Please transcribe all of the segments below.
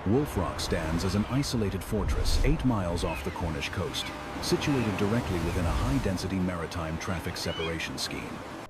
Wolf Rock stands as an isolated fortress 8 miles off the Cornish coast, situated directly within a high-density maritime traffic separation scheme.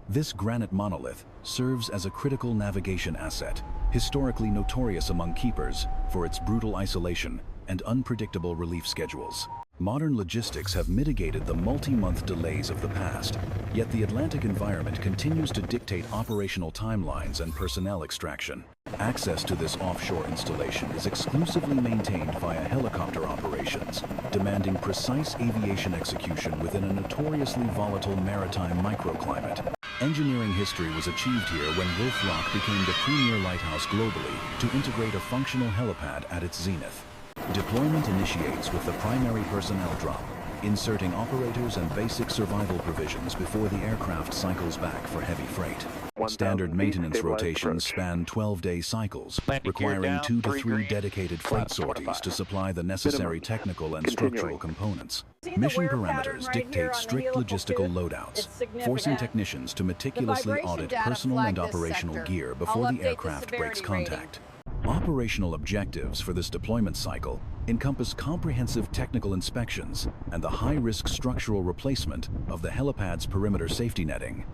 This granite monolith serves as a critical navigation asset, historically notorious among keepers for its brutal isolation and unpredictable relief schedules. Modern logistics have mitigated the multi-month delays of the past, yet the Atlantic environment continues to dictate operational timelines and personnel extraction. Access to this offshore installation is exclusively maintained via helicopter operations, demanding precise aviation execution within a notoriously volatile maritime microclimate. Engineering history was achieved here when Wolf Rock became the premier lighthouse globally to integrate a functional helipad at its zenith. Deployment initiates with the primary personnel drop, inserting operators and basic survival provisions before the aircraft cycles back for heavy freight. Standard maintenance rotations span 12-day cycles, requiring 2 to 3 dedicated freight sorties to supply the necessary technical and structural components. Mission parameters dictate strict logistical loadouts, forcing technicians to meticulously audit personal and operational gear before the aircraft breaks contact. Operational objectives for this deployment cycle encompass comprehensive technical inspections and the high-risk structural replacement of the helipad's perimeter safety netting.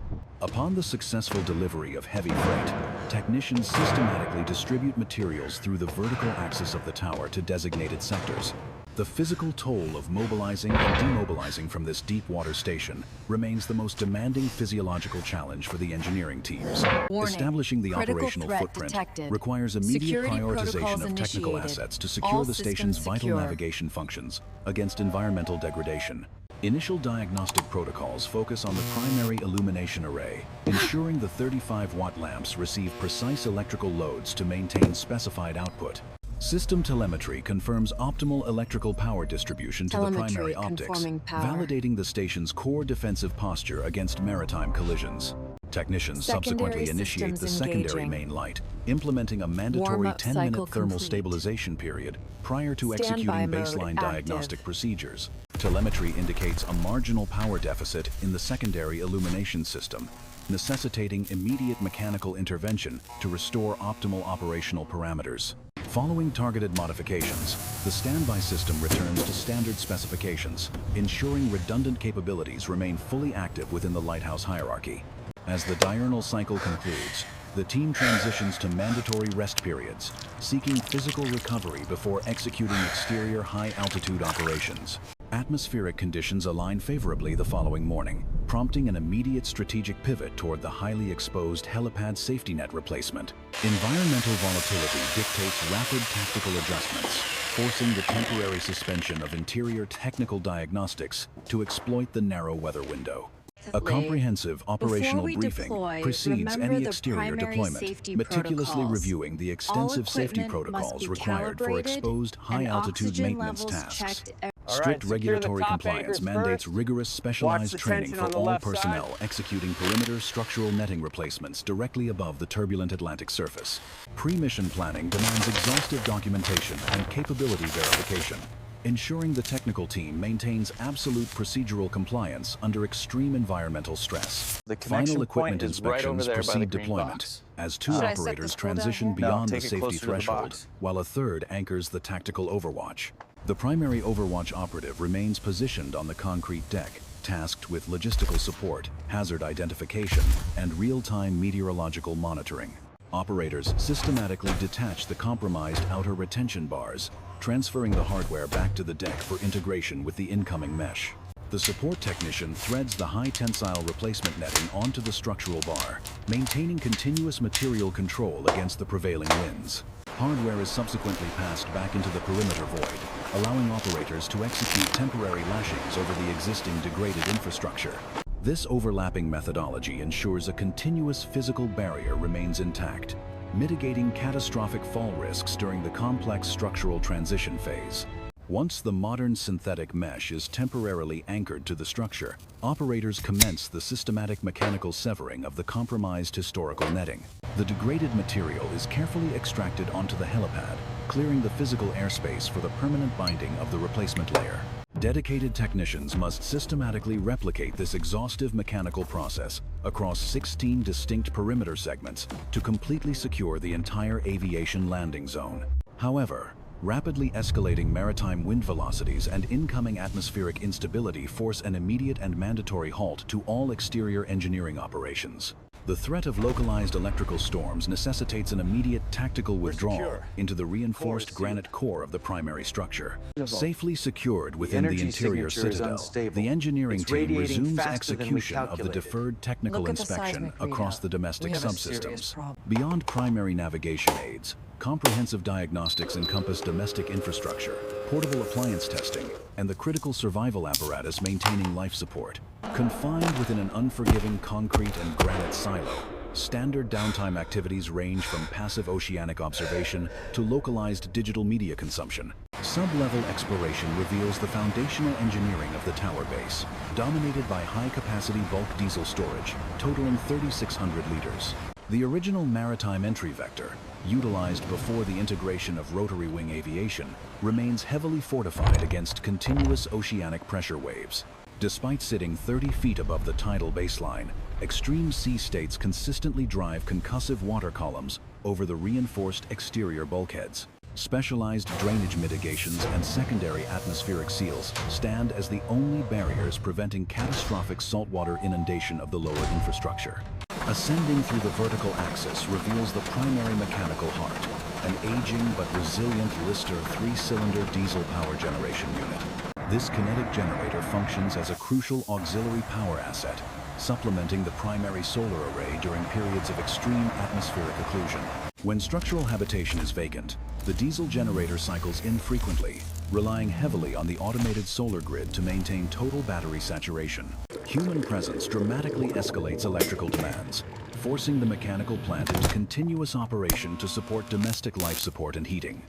Upon the successful delivery of heavy freight, technicians systematically distribute materials through the vertical axis of the tower to designated sectors. The physical toll of mobilizing and demobilizing from this deep water station remains the most demanding physiological challenge for the engineering teams. Establishing the operational footprint requires immediate prioritization of technical assets to secure the station's vital navigation functions against environmental degradation. Initial diagnostic protocols focus on the primary illumination array, ensuring the 35-watt lamps receive precise electrical loads to maintain specified output. System telemetry confirms optimal electrical power distribution to the primary optics, validating the station's core defensive posture against maritime collisions. Technicians subsequently initiate the secondary main light, implementing a mandatory 10-minute thermal stabilization period prior to executing baseline diagnostic procedures. Telemetry indicates a marginal power deficit in the secondary illumination system, necessitating immediate mechanical intervention to restore optimal operational parameters. Following targeted modifications, the standby system returns to standard specifications, ensuring redundant capabilities remain fully active within the Lighthouse hierarchy. As the diurnal cycle concludes, the team transitions to mandatory rest periods, seeking physical recovery before executing exterior high-altitude operations. Atmospheric conditions align favorably the following morning, prompting an immediate strategic pivot toward the highly exposed helipad safety net replacement. Environmental volatility dictates rapid tactical adjustments, forcing the temporary suspension of interior technical diagnostics to exploit the narrow weather window. A comprehensive operational briefing precedes any exterior deployment, meticulously reviewing the extensive safety protocols required for exposed high-altitude maintenance tasks. Strict regulatory compliance mandates rigorous specialized training for all personnel executing perimeter structural netting replacements directly above the turbulent Atlantic surface. Pre-mission planning demands exhaustive documentation and capability verification, ensuring the technical team maintains absolute procedural compliance under extreme environmental stress. Final equipment inspections precede deployment, as 2 operators transition beyond the safety threshold, while a third anchors the tactical overwatch. The primary overwatch operative remains positioned on the concrete deck, tasked with logistical support, hazard identification, and real-time meteorological monitoring. Operators systematically detach the compromised outer retention bars, transferring the hardware back to the deck for integration with the incoming mesh. The support technician threads the high-tensile replacement netting onto the structural bar, maintaining continuous material control against the prevailing winds. Hardware is subsequently passed back into the perimeter void, allowing operators to execute temporary lashings over the existing degraded infrastructure. This overlapping methodology ensures a continuous physical barrier remains intact, mitigating catastrophic fall risks during the complex structural transition phase. Once the modern synthetic mesh is temporarily anchored to the structure, operators commence the systematic mechanical severing of the compromised historical netting. The degraded material is carefully extracted onto the helipad, clearing the physical airspace for the permanent binding of the replacement layer. Dedicated technicians must systematically replicate this exhaustive mechanical process across 16 distinct perimeter segments to completely secure the entire aviation landing zone. However, Rapidly escalating maritime wind velocities and incoming atmospheric instability force an immediate and mandatory halt to all exterior engineering operations. The threat of localized electrical storms necessitates an immediate tactical withdrawal into the reinforced granite core of the primary structure. Safely secured within the interior citadel, the engineering team resumes execution of the deferred technical inspection across the domestic subsystems. Beyond primary navigation aids, comprehensive diagnostics encompass domestic infrastructure, portable appliance testing, and the critical survival apparatus maintaining life support. Confined within an unforgiving concrete and granite silo, standard downtime activities range from passive oceanic observation to localized digital media consumption. Sub-level exploration reveals the foundational engineering of the tower base, dominated by high-capacity bulk diesel storage, totaling 3,600 liters. The original maritime entry vector, utilized before the integration of rotary wing aviation, remains heavily fortified against continuous oceanic pressure waves. Despite sitting 30 feet above the tidal baseline, extreme sea states consistently drive concussive water columns over the reinforced exterior bulkheads. Specialized drainage mitigations and secondary atmospheric seals stand as the only barriers preventing catastrophic saltwater inundation of the lower infrastructure. Ascending through the vertical axis reveals the primary mechanical heart, an aging but resilient Lister 3-cylinder diesel power generation unit. This kinetic generator functions as a crucial auxiliary power asset, supplementing the primary solar array during periods of extreme atmospheric occlusion. When structural habitation is vacant, the diesel generator cycles infrequently, relying heavily on the automated solar grid to maintain total battery saturation. Human presence dramatically escalates electrical demands, forcing the mechanical plant into continuous operation to support domestic life support and heating.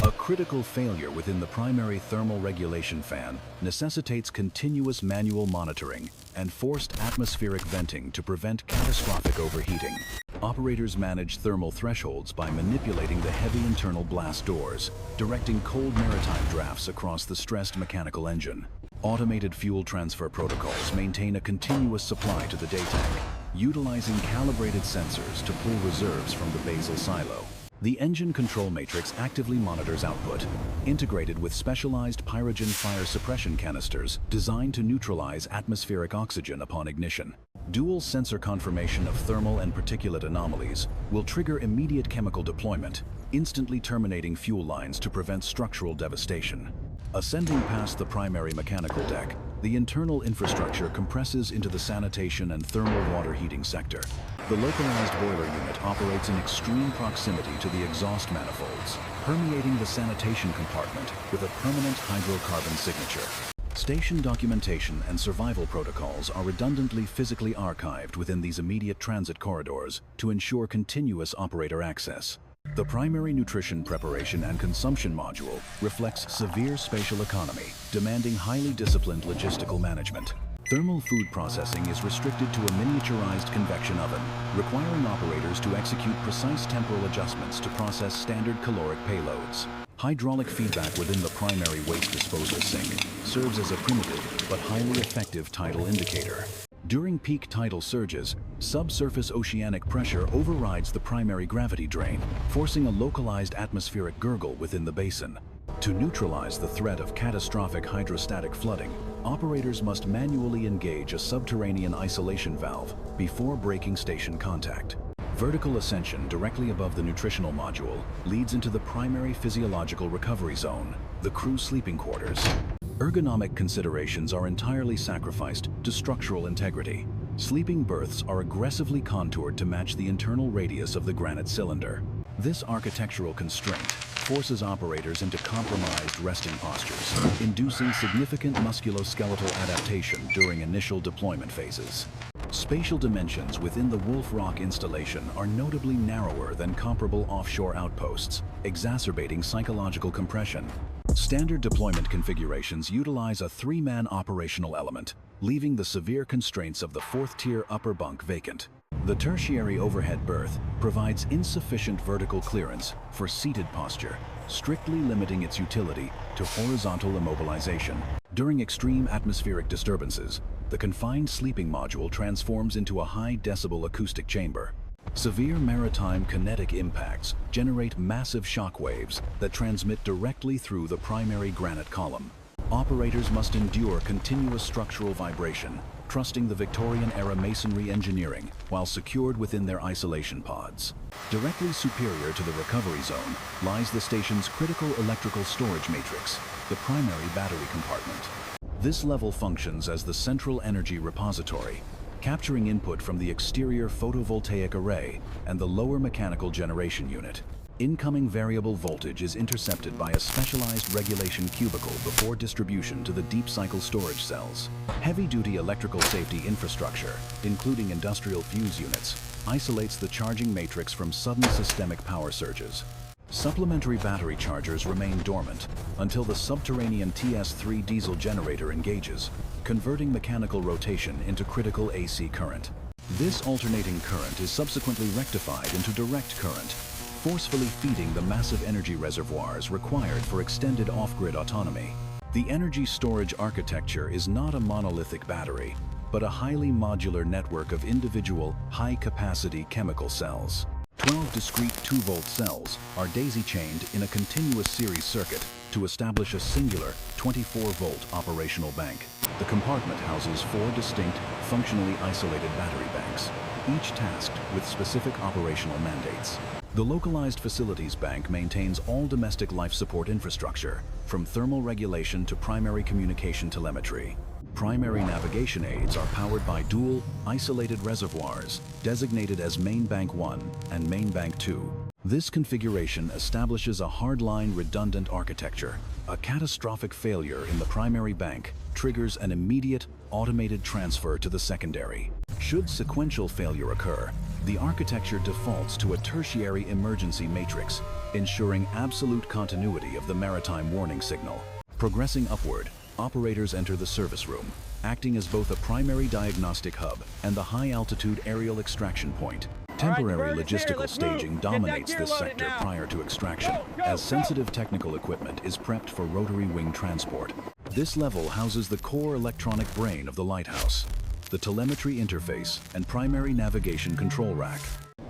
A critical failure within the primary thermal regulation fan necessitates continuous manual monitoring and forced atmospheric venting to prevent catastrophic overheating. Operators manage thermal thresholds by manipulating the heavy internal blast doors, directing cold maritime drafts across the stressed mechanical engine. Automated fuel transfer protocols maintain a continuous supply to the day tank, utilizing calibrated sensors to pull reserves from the basal silo. The engine control matrix actively monitors output, integrated with specialized pyrogen fire suppression canisters designed to neutralize atmospheric oxygen upon ignition. Dual sensor confirmation of thermal and particulate anomalies will trigger immediate chemical deployment, instantly terminating fuel lines to prevent structural devastation. Ascending past the primary mechanical deck, the internal infrastructure compresses into the sanitation and thermal water heating sector. The localized boiler unit operates in extreme proximity to the exhaust manifolds, permeating the sanitation compartment with a permanent hydrocarbon signature. Station documentation and survival protocols are redundantly physically archived within these immediate transit corridors to ensure continuous operator access. The primary nutrition preparation and consumption module reflects severe spatial economy, demanding highly disciplined logistical management. Thermal food processing is restricted to a miniaturized convection oven, requiring operators to execute precise temporal adjustments to process standard caloric payloads. Hydraulic feedback within the primary waste disposal sink serves as a primitive but highly effective tidal indicator. During peak tidal surges, subsurface oceanic pressure overrides the primary gravity drain, forcing a localized atmospheric gurgle within the basin. To neutralize the threat of catastrophic hydrostatic flooding, operators must manually engage a subterranean isolation valve before breaking station contact. Vertical ascension directly above the nutritional module leads into the primary physiological recovery zone, the crew sleeping quarters. Ergonomic considerations are entirely sacrificed to structural integrity. Sleeping berths are aggressively contoured to match the internal radius of the granite cylinder. This architectural constraint forces operators into compromised resting postures, inducing significant musculoskeletal adaptation during initial deployment phases. Spatial dimensions within the Wolf Rock installation are notably narrower than comparable offshore outposts, exacerbating psychological compression. Standard deployment configurations utilize a 3-man operational element, leaving the severe constraints of the 4th-tier upper bunk vacant. The tertiary overhead berth provides insufficient vertical clearance for seated posture, strictly limiting its utility to horizontal immobilization. During extreme atmospheric disturbances, the confined sleeping module transforms into a high-decibel acoustic chamber. Severe maritime kinetic impacts generate massive shock waves that transmit directly through the primary granite column. Operators must endure continuous structural vibration, trusting the Victorian-era masonry engineering while secured within their isolation pods. Directly superior to the recovery zone lies the station's critical electrical storage matrix, the primary battery compartment. This level functions as the central energy repository, capturing input from the exterior photovoltaic array and the lower mechanical generation unit. Incoming variable voltage is intercepted by a specialized regulation cubicle before distribution to the deep cycle storage cells. Heavy-duty electrical safety infrastructure, including industrial fuse units, isolates the charging matrix from sudden systemic power surges. Supplementary battery chargers remain dormant until the subterranean TS3 diesel generator engages, converting mechanical rotation into critical AC current. This alternating current is subsequently rectified into direct current, forcefully feeding the massive energy reservoirs required for extended off-grid autonomy. The energy storage architecture is not a monolithic battery, but a highly modular network of individual, high-capacity chemical cells. 12 discrete 2-volt cells are daisy-chained in a continuous series circuit to establish a singular 24-volt operational bank. The compartment houses 4 distinct, functionally isolated battery banks, each tasked with specific operational mandates. The localized facilities bank maintains all domestic life support infrastructure, from thermal regulation to primary communication telemetry. Primary navigation aids are powered by dual, isolated reservoirs, designated as Main Bank 1 and Main Bank 2. This configuration establishes a hardline redundant architecture. A catastrophic failure in the primary bank triggers an immediate, automated transfer to the secondary. Should sequential failure occur, the architecture defaults to a tertiary emergency matrix, ensuring absolute continuity of the maritime warning signal. Progressing upward, operators enter the service room, acting as both a primary diagnostic hub and the high-altitude aerial extraction point. Temporary logistical staging dominates this sector prior to extraction, as sensitive technical equipment is prepped for rotary wing transport. This level houses the core electronic brain of the Lighthouse, the telemetry interface and primary navigation control rack.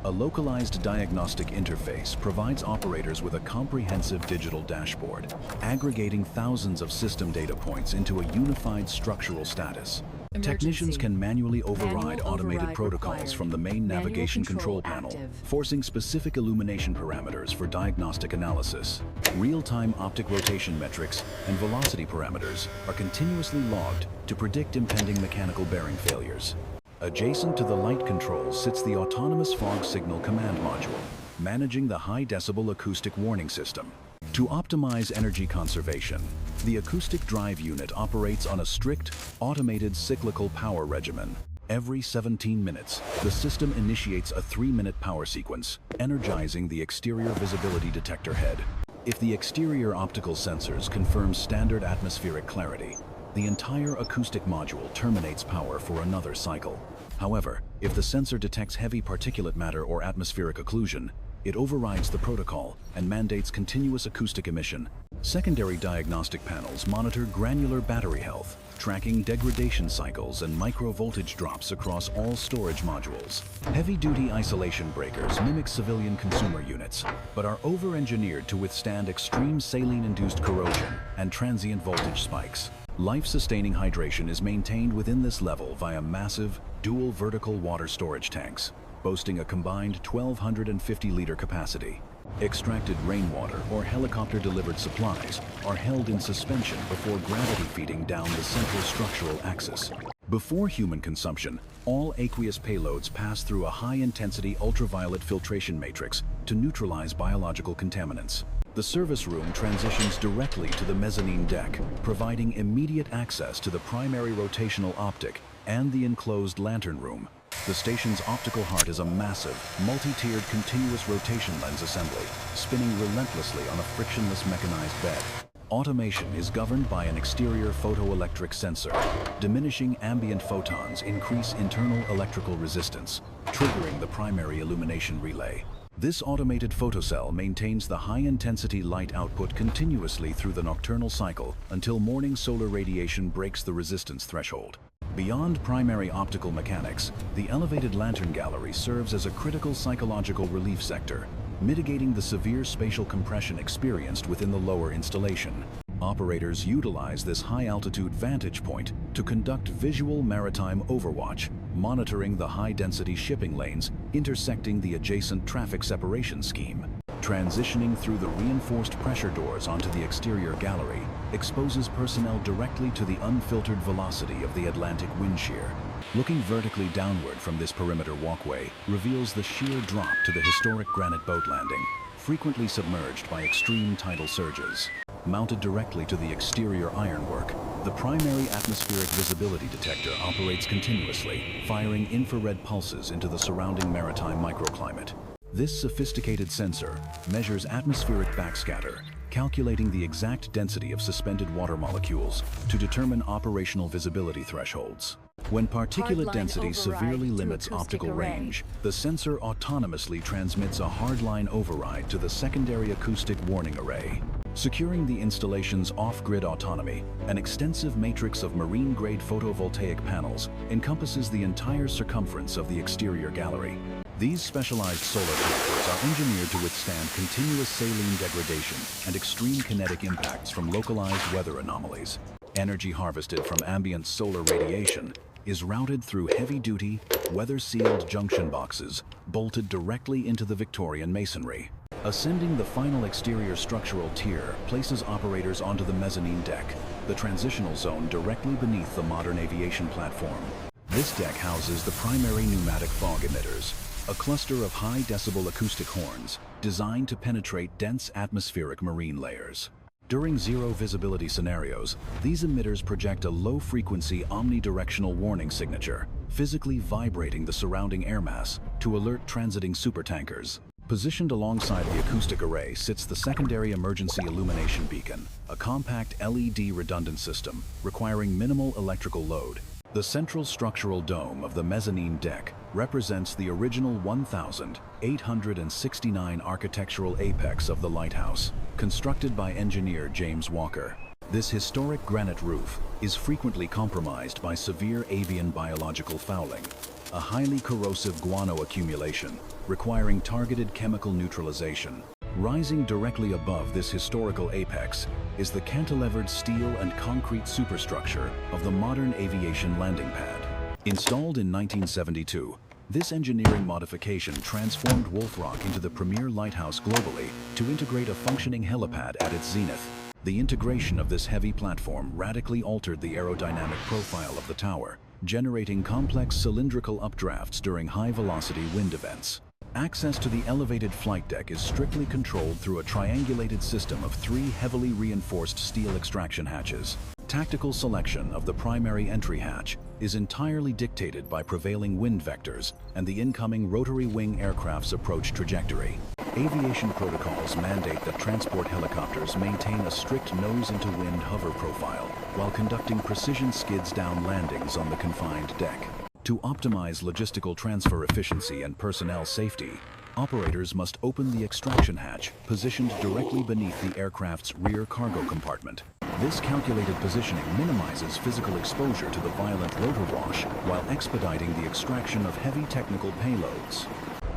A localized diagnostic interface provides operators with a comprehensive digital dashboard, aggregating thousands of system data points into a unified structural status. Technicians can manually override automated protocols from the main navigation control panel, forcing specific illumination parameters for diagnostic analysis. Real-time optic rotation metrics and velocity parameters are continuously logged to predict impending mechanical bearing failures. Adjacent to the light controls sits the autonomous fog signal command module, managing the high-decibel acoustic warning system. To optimize energy conservation, the acoustic drive unit operates on a strict, automated cyclical power regimen. Every 17 minutes, the system initiates a 3-minute power sequence, energizing the exterior visibility detector head. If the exterior optical sensors confirm standard atmospheric clarity, the entire acoustic module terminates power for another cycle. However, if the sensor detects heavy particulate matter or atmospheric occlusion, it overrides the protocol and mandates continuous acoustic emission. Secondary diagnostic panels monitor granular battery health, tracking degradation cycles and micro-voltage drops across all storage modules. Heavy-duty isolation breakers mimic civilian consumer units, but are over-engineered to withstand extreme saline-induced corrosion and transient voltage spikes. Life-sustaining hydration is maintained within this level via massive, dual vertical water storage tanks, boasting a combined 1,250-liter capacity. Extracted rainwater or helicopter-delivered supplies are held in suspension before gravity feeding down the central structural axis. Before human consumption, all aqueous payloads pass through a high-intensity ultraviolet filtration matrix to neutralize biological contaminants. The service room transitions directly to the mezzanine deck, providing immediate access to the primary rotational optic and the enclosed lantern room. The station's optical heart is a massive, multi-tiered continuous rotation lens assembly, spinning relentlessly on a frictionless mechanized bed. Automation is governed by an exterior photoelectric sensor. Diminishing ambient photons increase internal electrical resistance, triggering the primary illumination relay. This automated photocell maintains the high-intensity light output continuously through the nocturnal cycle until morning solar radiation breaks the resistance threshold. Beyond primary optical mechanics, the elevated lantern gallery serves as a critical psychological relief sector, mitigating the severe spatial compression experienced within the lower installation. Operators utilize this high-altitude vantage point to conduct visual maritime overwatch, monitoring the high-density shipping lanes intersecting the adjacent traffic separation scheme. Transitioning through the reinforced pressure doors onto the exterior gallery exposes personnel directly to the unfiltered velocity of the Atlantic wind shear. Looking vertically downward from this perimeter walkway reveals the sheer drop to the historic granite boat landing, frequently submerged by extreme tidal surges. Mounted directly to the exterior ironwork, the primary atmospheric visibility detector operates continuously, firing infrared pulses into the surrounding maritime microclimate. This sophisticated sensor measures atmospheric backscatter, calculating the exact density of suspended water molecules to determine operational visibility thresholds. When particulate density severely limits optical range, the sensor autonomously transmits a hardline override to the secondary acoustic warning array. Securing the installation's off-grid autonomy, an extensive matrix of marine-grade photovoltaic panels encompasses the entire circumference of the exterior gallery. These specialized solar collectors are engineered to withstand continuous saline degradation and extreme kinetic impacts from localized weather anomalies. Energy harvested from ambient solar radiation is routed through heavy-duty, weather-sealed junction boxes bolted directly into the Victorian masonry. Ascending the final exterior structural tier places operators onto the mezzanine deck, the transitional zone directly beneath the modern aviation platform. This deck houses the primary pneumatic fog emitters, a cluster of high-decibel acoustic horns designed to penetrate dense atmospheric marine layers. During zero-visibility scenarios, these emitters project a low-frequency omnidirectional warning signature, physically vibrating the surrounding air mass to alert transiting supertankers. Positioned alongside the acoustic array sits the secondary emergency illumination beacon, a compact LED redundant system requiring minimal electrical load. The central structural dome of the mezzanine deck represents the original 1,869 architectural apex of the Lighthouse, constructed by engineer James Walker. This historic granite roof is frequently compromised by severe avian biological fouling, a highly corrosive guano accumulation requiring targeted chemical neutralization. Rising directly above this historical apex is the cantilevered steel and concrete superstructure of the modern aviation landing pad. Installed in 1972, this engineering modification transformed Wolf Rock into the premier lighthouse globally to integrate a functioning helipad at its zenith. The integration of this heavy platform radically altered the aerodynamic profile of the tower, generating complex cylindrical updrafts during high-velocity wind events. Access to the elevated flight deck is strictly controlled through a triangulated system of 3 heavily reinforced steel extraction hatches. Tactical selection of the primary entry hatch is entirely dictated by prevailing wind vectors and the incoming rotary wing aircraft's approach trajectory. Aviation protocols mandate that transport helicopters maintain a strict nose-into-wind hover profile while conducting precision skids-down landings on the confined deck. To optimize logistical transfer efficiency and personnel safety, operators must open the extraction hatch positioned directly beneath the aircraft's rear cargo compartment. This calculated positioning minimizes physical exposure to the violent rotor wash while expediting the extraction of heavy technical payloads.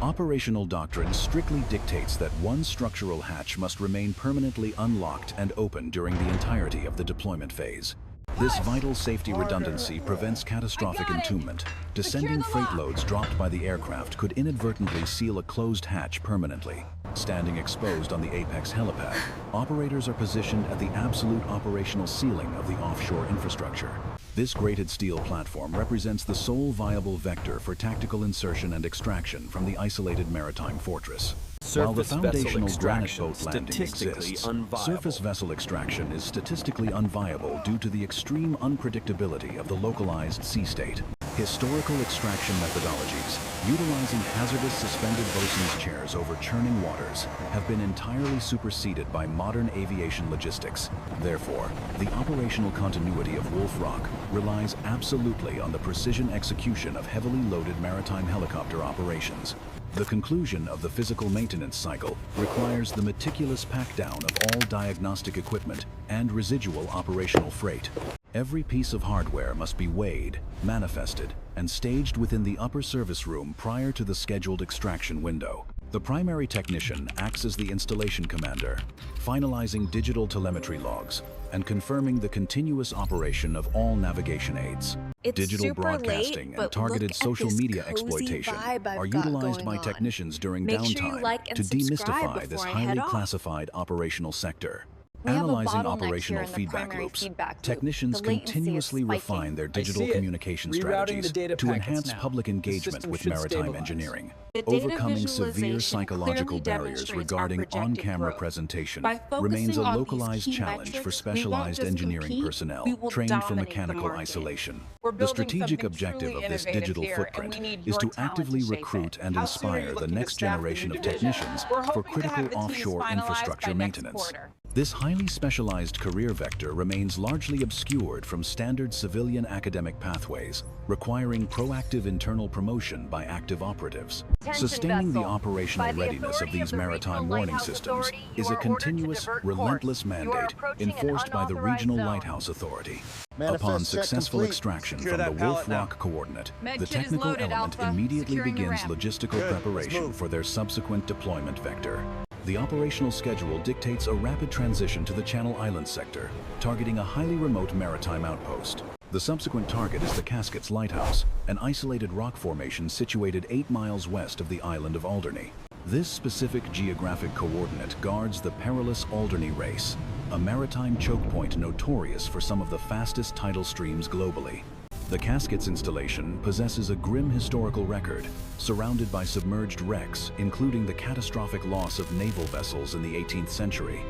Operational doctrine strictly dictates that one structural hatch must remain permanently unlocked and open during the entirety of the deployment phase. This vital safety redundancy prevents catastrophic entombment. Descending freight loads dropped by the aircraft could inadvertently seal a closed hatch permanently. Standing exposed on the apex helipad, operators are positioned at the absolute operational ceiling of the offshore infrastructure. This grated steel platform represents the sole viable vector for tactical insertion and extraction from the isolated maritime fortress. While the foundational granite boat landing exists, surface vessel extraction is statistically unviable due to the extreme unpredictability of the localized sea state. Historical extraction methodologies, utilizing hazardous suspended bosun's chairs over churning waters, have been entirely superseded by modern aviation logistics. Therefore, the operational continuity of Wolf Rock relies absolutely on the precision execution of heavily loaded maritime helicopter operations. The conclusion of the physical maintenance cycle requires the meticulous pack-down of all diagnostic equipment and residual operational freight. Every piece of hardware must be weighed, manifested, and staged within the upper service room prior to the scheduled extraction window. The primary technician acts as the installation commander, finalizing digital telemetry logs and confirming the continuous operation of all navigation aids. Digital broadcasting and targeted social media exploitation are utilized by technicians during downtime to demystify this highly classified operational sector. Analyzing operational feedback loops, technicians continuously refine their digital communication strategies to enhance public engagement with maritime engineering, overcoming severe psychological barriers regarding on-camera presentation remains a localized challenge for specialized engineering personnel trained for mechanical isolation. The strategic objective of this digital footprint is to actively recruit and inspire the next generation of technicians for critical offshore infrastructure maintenance. This highly specialized career vector remains largely obscured from standard civilian academic pathways, requiring proactive internal promotion by active operatives. Sustaining the operational readiness of these maritime warning systems is a continuous, relentless mandate enforced by the Regional Lighthouse Authority. Upon successful extraction from the Wolf Rock coordinate, the technical element immediately begins logistical preparation for their subsequent deployment vector. The operational schedule dictates a rapid transition to the Channel Islands sector, targeting a highly remote maritime outpost. The subsequent target is the Casquets Lighthouse, an isolated rock formation situated 8 miles west of the island of Alderney. This specific geographic coordinate guards the perilous Alderney Race, a maritime choke point notorious for some of the fastest tidal streams globally. The Casquets installation possesses a grim historical record, surrounded by submerged wrecks, including the catastrophic loss of naval vessels in the 18th century.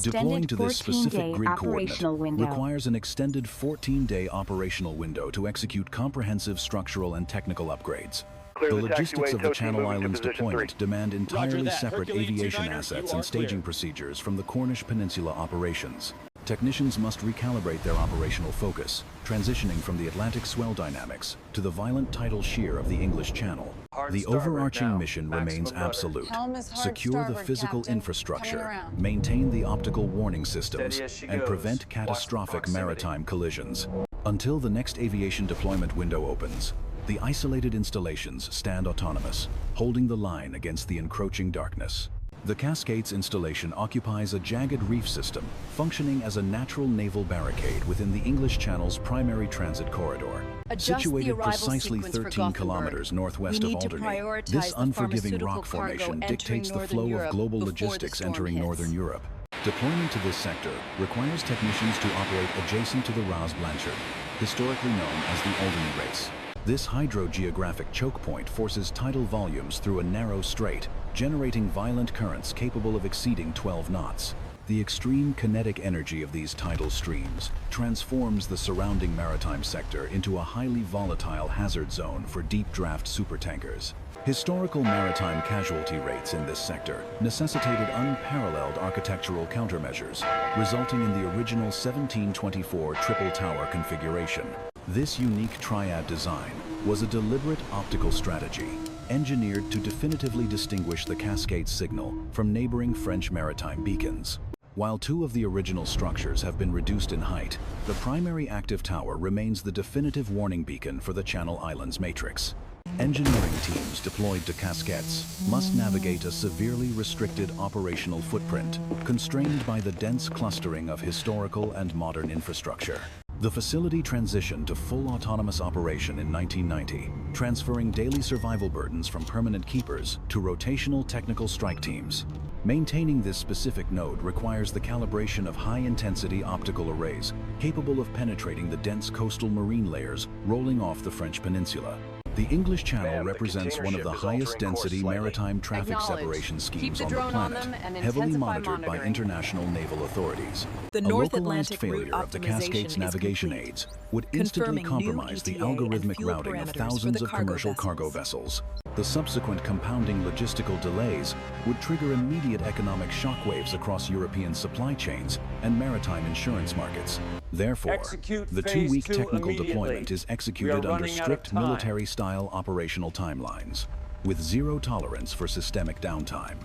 Deploying to this specific grid coordinate requires an extended 14-day operational window to execute comprehensive structural and technical upgrades. The logistics of the Channel Islands deployment demand entirely separate aviation assets and staging procedures from the Cornish Peninsula operations. Technicians must recalibrate their operational focus, transitioning from the Atlantic swell dynamics to the violent tidal shear of the English Channel. The overarching mission remains absolute: secure the physical infrastructure, maintain the optical warning systems, and prevent catastrophic maritime collisions. Until the next aviation deployment window opens, the isolated installations stand autonomous, holding the line against the encroaching darkness. The Cascades installation occupies a jagged reef system, functioning as a natural naval barricade within the English Channel's primary transit corridor. Situated precisely 13 kilometers northwest of Alderney, this unforgiving rock formation dictates the flow of global logistics entering Northern Europe. Deployment to this sector requires technicians to operate adjacent to the Ras Blanchard, historically known as the Alderney Race. This hydrogeographic choke point forces tidal volumes through a narrow strait, generating violent currents capable of exceeding 12 knots. The extreme kinetic energy of these tidal streams transforms the surrounding maritime sector into a highly volatile hazard zone for deep draft supertankers. Historical maritime casualty rates in this sector necessitated unparalleled architectural countermeasures, resulting in the original 1724 triple tower configuration. This unique triad design was a deliberate optical strategy, engineered to definitively distinguish the Cascades signal from neighboring French maritime beacons. While two of the original structures have been reduced in height, the primary active tower remains the definitive warning beacon for the Channel Islands matrix. Engineering teams deployed to Casquets must navigate a severely restricted operational footprint, constrained by the dense clustering of historical and modern infrastructure. The facility transitioned to full autonomous operation in 1990, transferring daily survival burdens from permanent keepers to rotational technical strike teams. Maintaining this specific node requires the calibration of high-intensity optical arrays capable of penetrating the dense coastal marine layers rolling off the French peninsula. The English Channel represents one of the highest density maritime traffic separation schemes on the planet, heavily monitored by international naval authorities. A localized failure of the Cascades navigation aids would instantly compromise the algorithmic routing of thousands of commercial cargo vessels. The subsequent compounding logistical delays would trigger immediate economic shockwaves across European supply chains and maritime insurance markets. Therefore, the 2-week technical deployment is executed under strict military-style operational timelines, with zero tolerance for systemic downtime.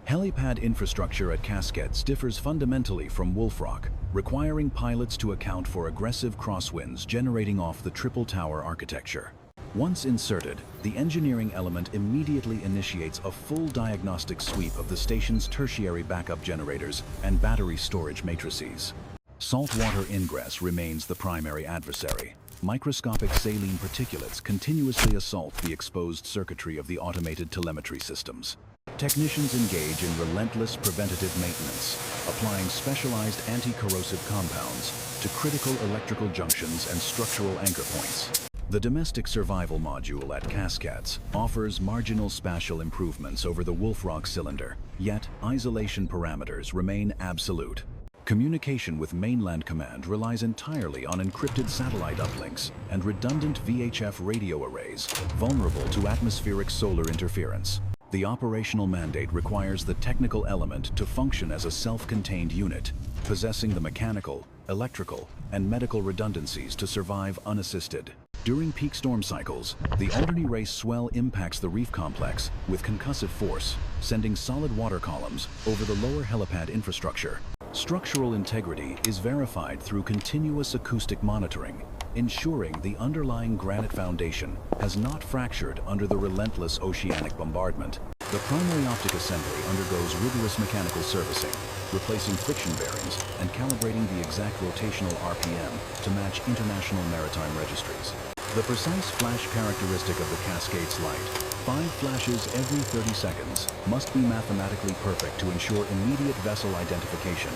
Helipad infrastructure at Casquets differs fundamentally from Wolf Rock, requiring pilots to account for aggressive crosswinds generating off the triple tower architecture. Once inserted, the engineering element immediately initiates a full diagnostic sweep of the station's tertiary backup generators and battery storage matrices. Saltwater ingress remains the primary adversary. Microscopic saline particulates continuously assault the exposed circuitry of the automated telemetry systems. Technicians engage in relentless preventative maintenance, applying specialized anti-corrosive compounds to critical electrical junctions and structural anchor points. The domestic survival module at Cascades offers marginal spatial improvements over the Wolf Rock cylinder, yet isolation parameters remain absolute. Communication with mainland command relies entirely on encrypted satellite uplinks and redundant VHF radio arrays, vulnerable to atmospheric solar interference. The operational mandate requires the technical element to function as a self-contained unit, possessing the mechanical, electrical, and medical redundancies to survive unassisted. During peak storm cycles, the Alderney Race swell impacts the reef complex with concussive force, sending solid water columns over the lower helipad infrastructure. Structural integrity is verified through continuous acoustic monitoring, ensuring the underlying granite foundation has not fractured under the relentless oceanic bombardment. The primary optic assembly undergoes rigorous mechanical servicing, replacing friction bearings and calibrating the exact rotational RPM to match international maritime registries. The precise flash characteristic of the Cascades light, 5 flashes every 30 seconds, must be mathematically perfect to ensure immediate vessel identification.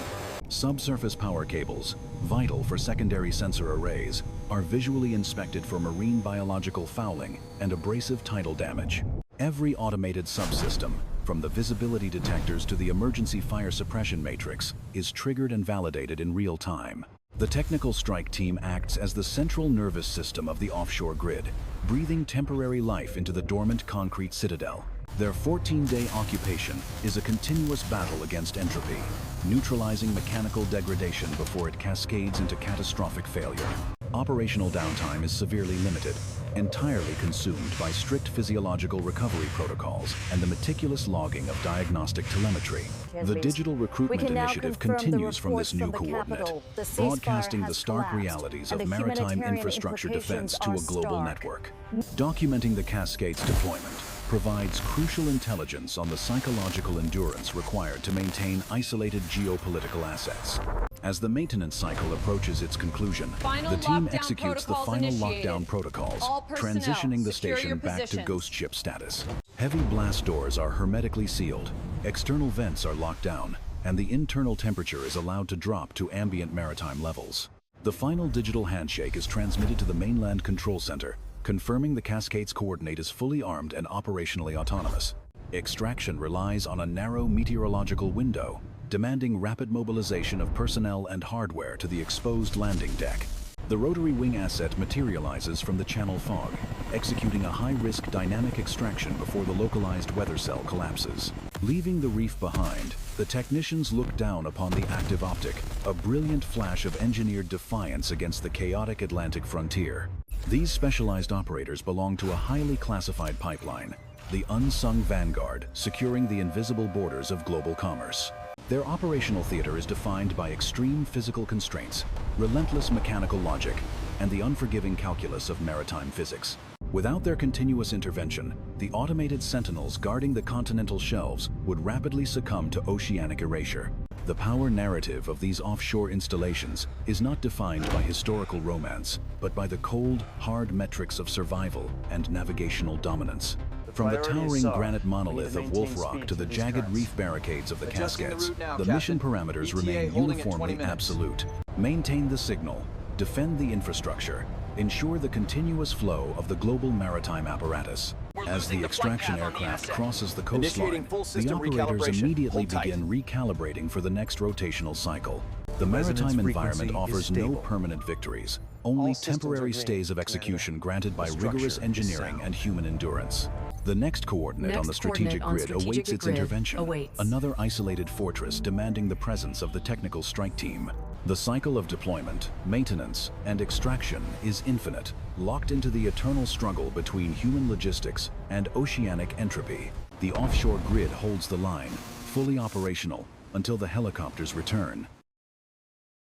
Subsurface power cables, vital for secondary sensor arrays, are visually inspected for marine biological fouling and abrasive tidal damage. Every automated subsystem, from the visibility detectors to the emergency fire suppression matrix, is triggered and validated in real time. The technical strike team acts as the central nervous system of the offshore grid, breathing temporary life into the dormant concrete citadel. Their 14-day occupation is a continuous battle against entropy, neutralizing mechanical degradation before it cascades into catastrophic failure. Operational downtime is severely limited, entirely consumed by strict physiological recovery protocols and the meticulous logging of diagnostic telemetry. The digital recruitment initiative continues from this new coordinate, broadcasting the stark realities of maritime infrastructure defense to a global network. Documenting the Cascades deployment provides crucial intelligence on the psychological endurance required to maintain isolated geopolitical assets. As the maintenance cycle approaches its conclusion, the team executes the final lockdown protocols, transitioning the station back to ghost ship status. Heavy blast doors are hermetically sealed, external vents are locked down, and the internal temperature is allowed to drop to ambient maritime levels. The final digital handshake is transmitted to the mainland control center, confirming the Cascades coordinate is fully armed and operationally autonomous. Extraction relies on a narrow meteorological window, demanding rapid mobilization of personnel and hardware to the exposed landing deck. The rotary wing asset materializes from the channel fog, executing a high-risk dynamic extraction before the localized weather cell collapses. Leaving the reef behind, the technicians look down upon the active optic, a brilliant flash of engineered defiance against the chaotic Atlantic frontier. These specialized operators belong to a highly classified pipeline, the unsung vanguard, securing the invisible borders of global commerce. Their operational theater is defined by extreme physical constraints, relentless mechanical logic, and the unforgiving calculus of maritime physics. Without their continuous intervention, the automated sentinels guarding the continental shelves would rapidly succumb to oceanic erasure. The power narrative of these offshore installations is not defined by historical romance, but by the cold, hard metrics of survival and navigational dominance. From the towering granite monolith of Wolf Rock to the jagged reef barricades of the Cascades, the mission parameters remain uniformly absolute. Maintain the signal, defend the infrastructure, ensure the continuous flow of the global maritime apparatus. As the extraction aircraft crosses the coastline, the operators immediately begin recalibrating for the next rotational cycle. The maritime environment offers no permanent victories, only temporary stays of execution granted by rigorous engineering and human endurance. The next coordinate on the strategic grid awaits its intervention, another isolated fortress demanding the presence of the technical strike team. The cycle of deployment, maintenance, and extraction is infinite, locked into the eternal struggle between human logistics and oceanic entropy. The offshore grid holds the line, fully operational, until the helicopters return.